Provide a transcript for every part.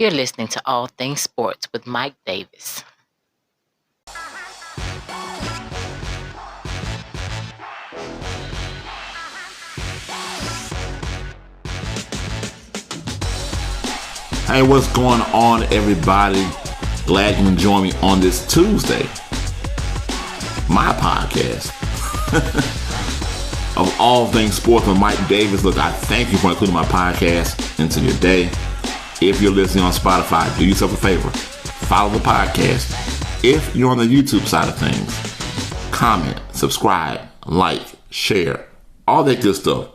You're listening to All Things Sports with Mike Davis. Hey, what's going on, everybody? Glad you can join me on this Tuesday. My podcast of All Things Sports with Mike Davis. Look, I thank you for including my podcast into your day. If you're listening on Spotify, do yourself a favor. Follow the podcast. If you're on the YouTube side of things, comment, subscribe, like, share, all that good stuff.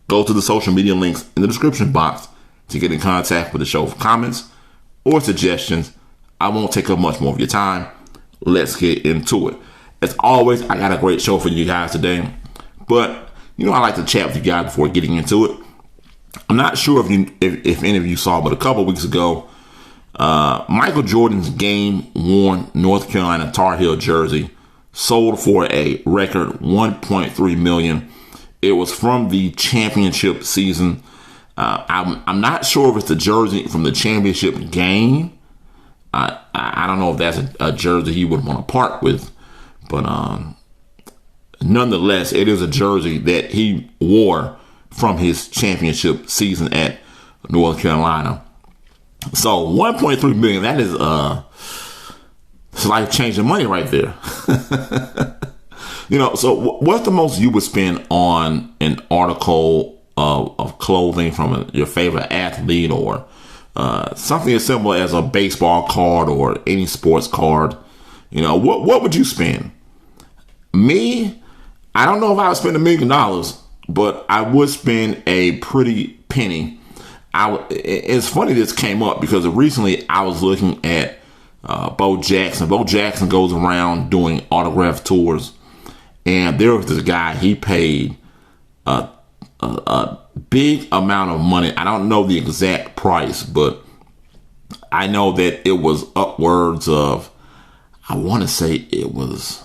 Go to the social media links in the description box to get in contact with the show for comments or suggestions. I won't take up much more of your time. Let's get into it. As always, I got a great show for you guys today. But, I like to chat with you guys before getting into it. I'm not sure if any of you saw, but a couple of weeks ago, Michael Jordan's game-worn North Carolina Tar Heel jersey sold for a record $1.3 million. It was from the championship season. I'm not sure if it's the jersey from the championship game. I don't know if that's a jersey he would want to part with, but nonetheless, it is a jersey that he wore from his championship season at North Carolina. So $1.3 million, that is it's life-changing money right there. So what's the most you would spend on an article of clothing from your favorite athlete, or something as simple as a baseball card or any sports card? What would you spend? Me, I don't know if I would spend $1 million, but I would spend a pretty penny. It's funny this came up because recently I was looking at Bo Jackson. Bo Jackson goes around doing autograph tours, and there was this guy. He paid a big amount of money. I don't know the exact price, but I know that it was upwards of, I want to say it was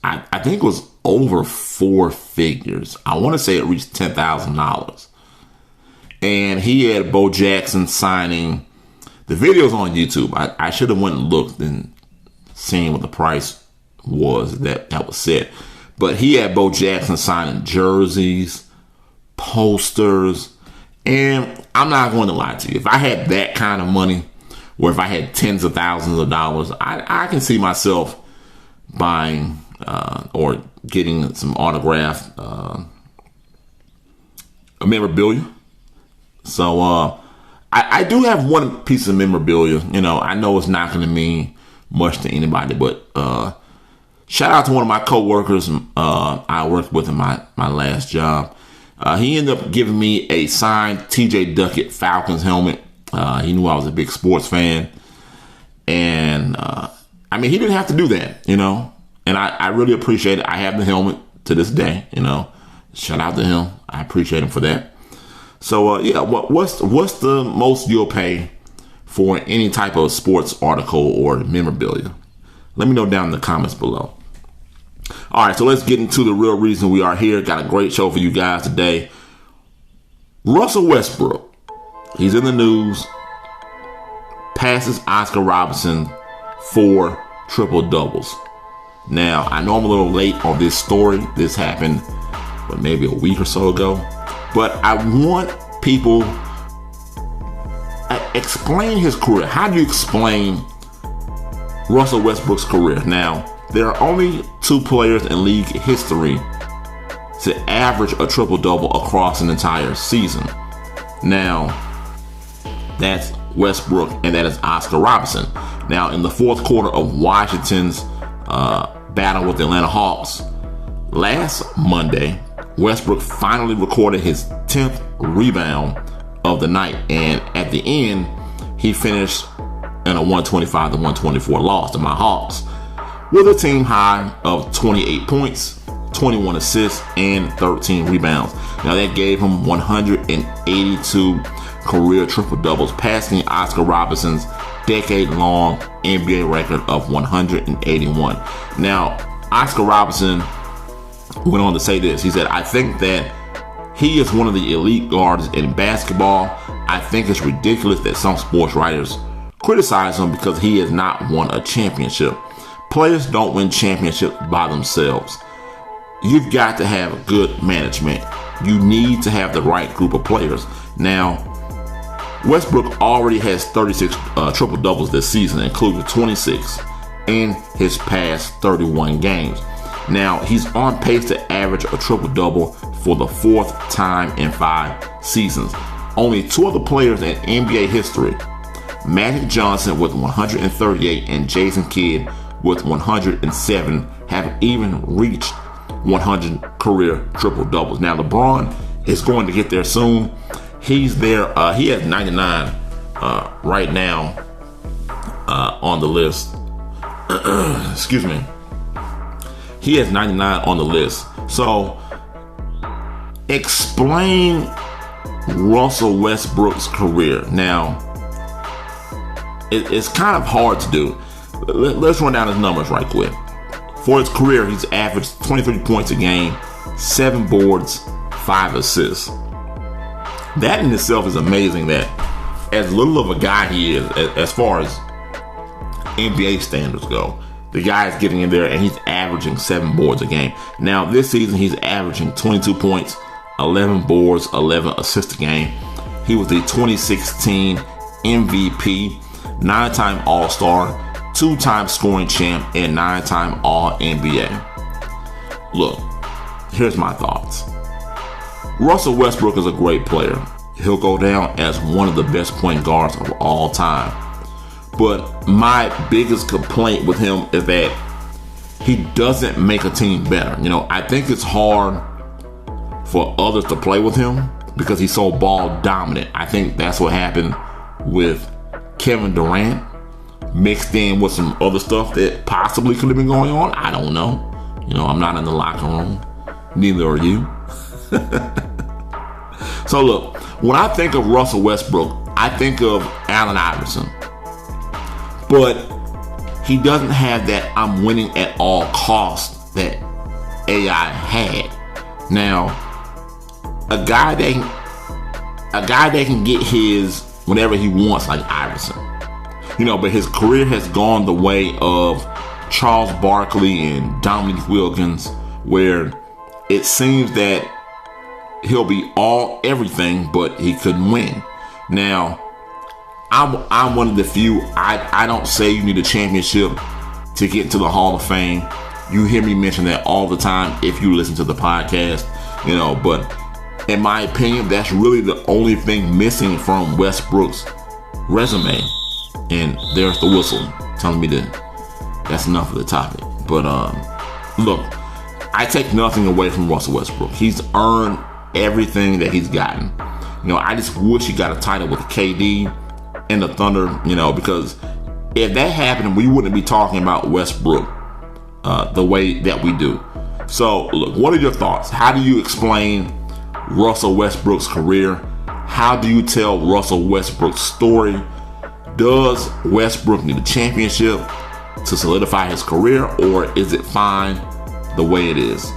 I think it was over four figures. I want to say it reached $10,000. And he had Bo Jackson signing. The video's on YouTube. I should have went and looked and seen what the price was that was set. But he had Bo Jackson signing jerseys, posters, and I'm not going to lie to you. If I had that kind of money, or if I had tens of thousands of dollars, I can see myself buying or getting some autographed memorabilia. So I do have one piece of memorabilia. I know it's not going to mean much to anybody, but shout out to one of my coworkers I worked with in my last job. He ended up giving me a signed TJ Duckett Falcons helmet. He knew I was a big sports fan, and he didn't have to do that, and I really appreciate it. I have the helmet to this day, shout out to him. I appreciate him for that. So, what's the most you'll pay for any type of sports article or memorabilia? Let me know down in the comments below. All right, so let's get into the real reason we are here. Got a great show for you guys today. Russell Westbrook, he's in the news, passes Oscar Robertson 4 triple-doubles. Now, I know I'm a little late on this story. This happened, maybe a week or so ago. But I want people explain his career. How do you explain Russell Westbrook's career? Now, there are only 2 players in league history to average a triple-double across an entire season. Now, that's Westbrook, and that is Oscar Robertson. Now, in the fourth quarter of Washington's battle with the Atlanta Hawks last Monday, Westbrook finally recorded his 10th rebound of the night, and at the end, he finished in a 125-124 loss to my Hawks with a team high of 28 points, 21 assists, and 13 rebounds. Now, that gave him 182 career triple-doubles, passing Oscar Robertson's decade-long NBA record of 181. Now, Oscar Robertson went on to say this. He said, "I think that he is one of the elite guards in basketball. I think it's ridiculous that some sports writers criticize him because he has not won a championship. Players don't win championships by themselves. You've got to have good management. You need to have the right group of players. Now, Westbrook already has 36 triple-doubles this season, including 26 in his past 31 games. Now, he's on pace to average a triple-double for the 4th time in 5 seasons. Only 2 other players in NBA history, Magic Johnson with 138 and Jason Kidd with 107, have even reached 100 career triple-doubles. Now, LeBron is going to get there soon. He's there. He has 99 right now on the list. Excuse me. He has 99 on the list. So, explain Russell Westbrook's career. Now, it's kind of hard to do. Let's run down his numbers right quick. For his career, he's averaged 23 points a game, 7 boards, 5 assists. That in itself is amazing that as little of a guy he is, as far as NBA standards go, the guy is getting in there and he's averaging 7 boards a game. Now, this season, he's averaging 22 points, 11 boards, 11 assists a game. He was the 2016 MVP, 9-time All-Star, 2-time scoring champ, and 9-time All-NBA. Look, here's my thoughts. Russell Westbrook is a great player. He'll go down as one of the best point guards of all time. But my biggest complaint with him is that he doesn't make a team better. You know, I think it's hard for others to play with him because he's so ball dominant. I think that's what happened with Kevin Durant, mixed in with some other stuff that possibly could have been going on. I don't know. You know, I'm not in the locker room. Neither are you. So look, when I think of Russell Westbrook, I think of Allen Iverson. But he doesn't have that I'm winning at all costs that AI had. Now, a guy that can get his whenever he wants, like Iverson. You know, but his career has gone the way of Charles Barkley and Dominique Wilkins, where it seems that he'll be everything, but he couldn't win. Now, I'm one of the few. I don't say you need a championship to get into the Hall of Fame. You hear me mention that all the time if you listen to the podcast, you know, but in my opinion, that's really the only thing missing from Westbrook's resume. And there's the whistle telling me that that's enough of the topic. But look, I take nothing away from Russell Westbrook. He's earned everything that he's gotten. You know, I just wish he got a title with KD and the Thunder, you know, because if that happened, we wouldn't be talking about Westbrook the way that we do. So, look, what are your thoughts? How do you explain Russell Westbrook's career? How do you tell Russell Westbrook's story? Does Westbrook need a championship to solidify his career, or is it fine the way it is?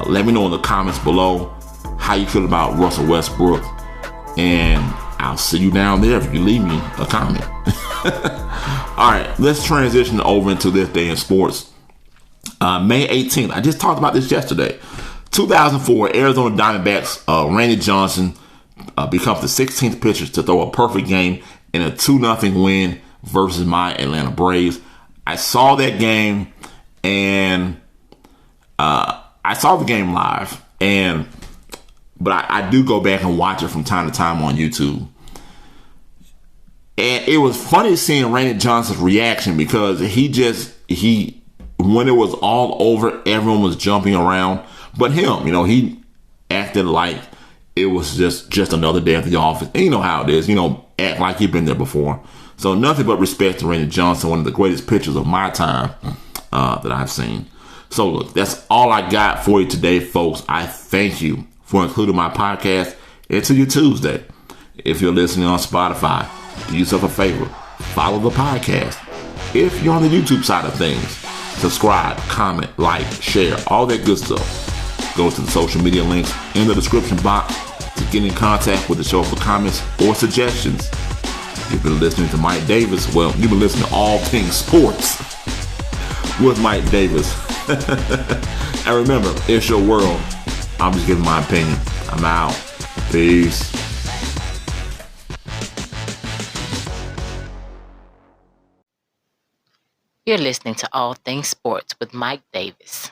Let me know in the comments below how you feel about Russell Westbrook, and I'll see you down there if you leave me a comment. All right, let's transition over into this day in sports. May 18th, I just talked about this yesterday. 2004, Arizona Diamondbacks, Randy Johnson becomes the 16th pitcher to throw a perfect game in a 2-0 win versus my Atlanta Braves. I saw that game, and I saw the game live, but I do go back and watch it from time to time on YouTube. And it was funny seeing Randy Johnson's reaction because he when it was all over, everyone was jumping around. But him, you know, he acted like it was just another day at the office. And you know how it is, you know, act like he'd been there before. So nothing but respect to Randy Johnson, one of the greatest pitchers of my time that I've seen. So look, that's all I got for you today, folks. I thank you for including my podcast into your Tuesday. If you're listening on Spotify, do yourself a favor, follow the podcast. If you're on the YouTube side of things, subscribe, comment, like, share, all that good stuff. Go to the social media links in the description box to get in contact with the show for comments or suggestions. You've been listening to Mike Davis. Well, you've been listening to All Things Sports with Mike Davis. And remember, it's your world. I'm just giving my opinion. I'm out. Peace. You're listening to All Things Sports with Mike Davis.